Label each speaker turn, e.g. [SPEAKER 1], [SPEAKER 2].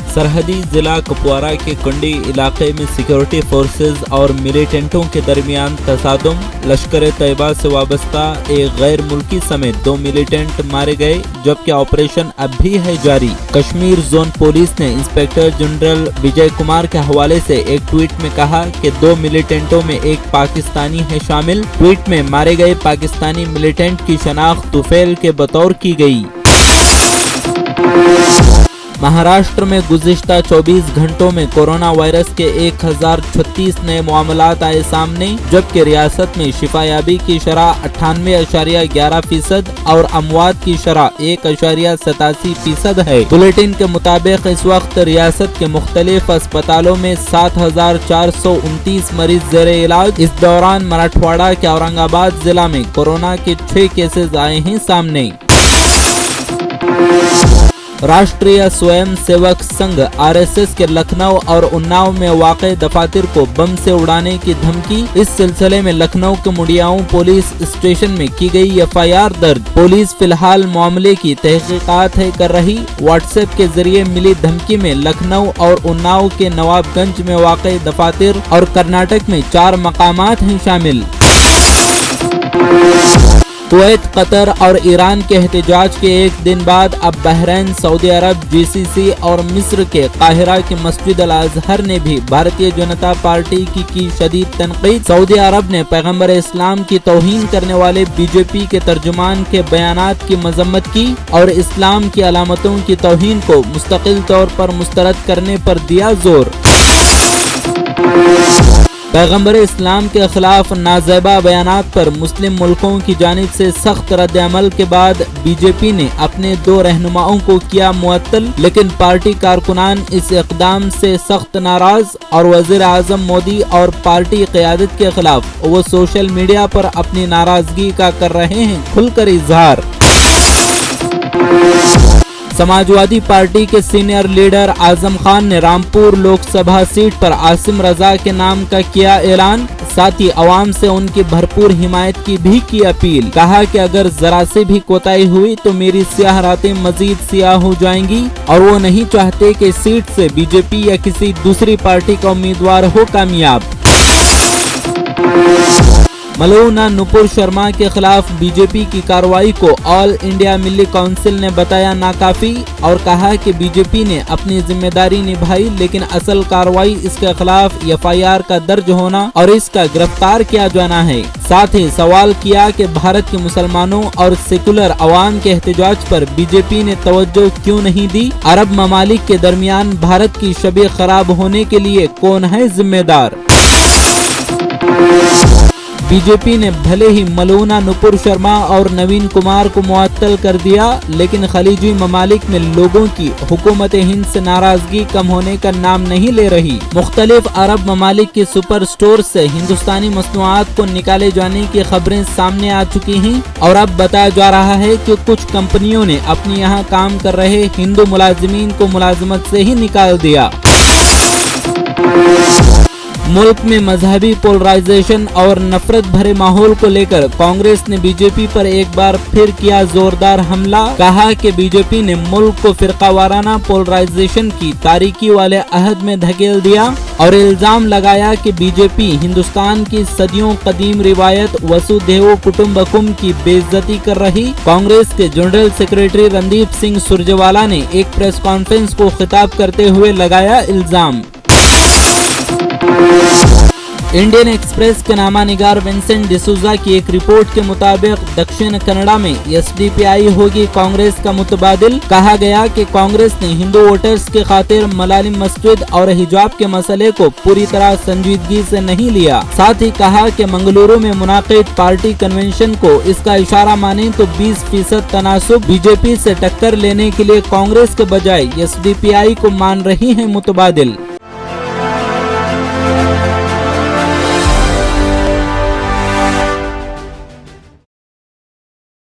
[SPEAKER 1] सरहदी जिला कुपवारा के कुंडी इलाके में सिक्योरिटी फोर्सेज और मिलिटेंटों के दरमियान तसादुम, लश्कर तैयबा से वाबस्ता एक गैर मुल्की समेत 2 मिलिटेंट मारे गए, जबकि ऑपरेशन अब भी है जारी। कश्मीर जोन पुलिस ने इंस्पेक्टर जनरल विजय कुमार के हवाले से एक ट्वीट में कहा कि 2 मिलिटेंटों में एक पाकिस्तानी है शामिल। ट्वीट में मारे गए पाकिस्तानी मिलिटेंट की शनाख्त तुफैल के बतौर की गई। महाराष्ट्र में गुज़िश्ता 24 घंटों में कोरोना वायरस के 1036 नए मामलात आए सामने, जबकि रियासत में शिफायाबी की शरह 98.11% और अमवात की शरह 1.87% है। बुलेटिन के मुताबिक इस वक्त रियासत के मुख्तलिफ अस्पतालों में 7,429 मरीज ज़ेर इलाज। इस दौरान मराठवाड़ा के औरंगाबाद जिला में कोरोना के 6 केसेज आए हैं सामने। राष्ट्रीय स्वयं सेवक संघ आरएसएस के लखनऊ और उन्नाव में वाक़े दफातर को बम से उड़ाने की धमकी। इस सिलसिले में लखनऊ के मुडियाऊं पुलिस स्टेशन में की गई एफआईआर दर्ज। पुलिस फिलहाल मामले की तहकीकात कर रही। व्हाट्सएप के जरिए मिली धमकी में लखनऊ और उन्नाव के नवाबगंज में वाक़े दफातर और कर्नाटक में 4 मकामात हैं शामिल। कुवैत, कतर और ईरान के एहतजाज के एक दिन बाद अब बहरीन, सऊदी अरब, जीसीसी और मिस्र के काहिरा की मस्जिद अल अजहर ने भी भारतीय जनता पार्टी की शदीद तनकीद। सऊदी अरब ने पैगंबर इस्लाम की तौहीन करने वाले बीजेपी के तर्जुमान के बयानात की मजम्मत की और इस्लाम की अलामतों की तौहीन को मुस्तकिल तौर पर मुस्तरद करने पर दिया जोर। पैगंबर इस्लाम के खिलाफ नाज़ेबा बयानात पर मुस्लिम मुल्कों की जानिब से सख्त रद्द-ए-अमल के बाद बीजेपी ने अपने 2 रहनुमाओं को किया मुअत्तल, लेकिन पार्टी कारकुनान इस इक़दाम से सख्त नाराज और वज़ीर आज़म मोदी और पार्टी क़यादत के खिलाफ वो सोशल मीडिया पर अपनी नाराजगी का कर रहे हैं खुलकर इजहार। समाजवादी पार्टी के सीनियर लीडर आजम खान ने रामपुर लोकसभा सीट पर आसिम रजा के नाम का किया ऐलान। साथ ही अवाम से उनकी भरपूर हिमायत की भी की अपील। कहा कि अगर जरा से भी कोताही हुई तो मेरी स्याह रातें मजीद स्याह हो जाएंगी और वो नहीं चाहते कि सीट से बीजेपी या किसी दूसरी पार्टी का उम्मीदवार हो कामयाब। मलूना नुपुर शर्मा के खिलाफ बीजेपी की कार्रवाई को ऑल इंडिया मिली काउंसिल ने बताया नाकाफी और कहा कि बीजेपी ने अपनी जिम्मेदारी निभाई, लेकिन असल कार्रवाई इसके खिलाफ एफआईआर का दर्ज होना और इसका गिरफ्तार किया जाना है। साथ ही सवाल किया कि भारत के मुसलमानों और सेकुलर अवाम के एहतजाज पर बीजेपी ने तवज्जो क्यों नहीं दी। अरब ममालिक के दरमियान भारत की शबीह खराब होने के लिए कौन है जिम्मेदार। बीजेपी ने भले ही मलूना नुपुर शर्मा और नवीन कुमार को मुअत्तल कर दिया, लेकिन खलीजी ममालिक में लोगों की हुकूमत हिंद से नाराजगी कम होने का नाम नहीं ले रही। मुख्तलिफ अरब ममालिक के सुपर स्टोर से हिंदुस्तानी मसनूआत को निकाले जाने की खबरें सामने आ चुकी हैं और अब बताया जा रहा है कि कुछ कंपनियों ने अपने यहाँ काम कर रहे हिंदू मुलाजिमीन को मुलाजमत से ही निकाल दिया। मुल्क में मजहबी पोलराइजेशन और नफरत भरे माहौल को लेकर कांग्रेस ने बीजेपी पर एक बार फिर किया जोरदार हमला। कहा कि बीजेपी ने मुल्क को फिरकावाराना पोलराइजेशन की तारीकी वाले अहद में धकेल दिया और इल्जाम लगाया कि बीजेपी हिंदुस्तान की सदियों कदीम रिवायत वसुधैव कुटुंबकम की बेइज्जती कर रही। कांग्रेस के जनरल सेक्रेटरी रणदीप सिंह सुरजेवाला ने एक प्रेस कॉन्फ्रेंस को खिताब करते हुए लगाया इल्जाम। इंडियन एक्सप्रेस के नामानिगार विंसेंट डिसूजा की एक रिपोर्ट के मुताबिक दक्षिण कन्नड़ा में एसडीपीआई होगी कांग्रेस का मुतबादिल। कहा गया कि कांग्रेस ने हिंदू वोटर्स के खातिर मलाली मस्जिद और हिजाब के मसले को पूरी तरह संजीदगी से नहीं लिया। साथ ही कहा कि मंगलुरु में मुनाकिद पार्टी कन्वेंशन को इसका इशारा माने तो 20% तनासुब बीजेपी से टक्कर लेने के लिए कांग्रेस के बजाय एसडीपीआई को मान रही है मुतबादिल।